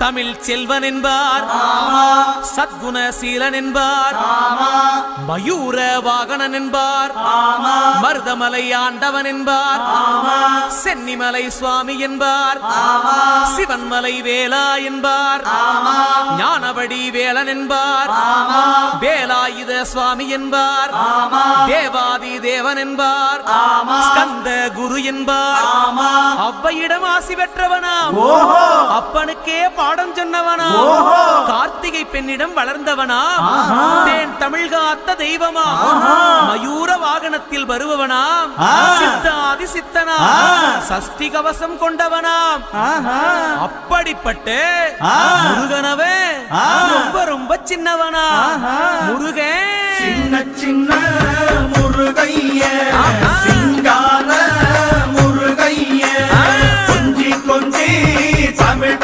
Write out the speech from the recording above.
தமிழ் செல்வன் என்பார், சத்குணசீலன் என்பார், மயூர வாகனன் என்பார், மருதமலை ஆண்டவன் என்பார், சென்னிமலை சுவாமி என்பார், சிவன்மலை வேலா என்பார், ஞானவடி வேலன் என்பார், வேலாயுத சுவாமி என்பார், தேவாதி தேவன் என்பார், ஸ்கந்த குரு என்பார், அவ்வையிடம் ஆசி பெற்றவனாம், அப்பனுக்கே பாடம் சொன்னவனாம், கார்த்திகை பெண்ணிடம் வளர்ந்தவனாம், தேன் தமிழ் காத்த தெய்வமாம், மயூர வாகனத்தில் வருபவனாம், சித்தாதி சித்தனாம், சஷ்டி கவசம் கொண்டவனாம். அப்படிப்பட்ட முருகனவே ரொம்ப ரொம்ப சின்னவனா முருகன், சின்ன சின்ன முருகைய சிங்கார முருகைய கொஞ்சி கொஞ்சி தமிழ்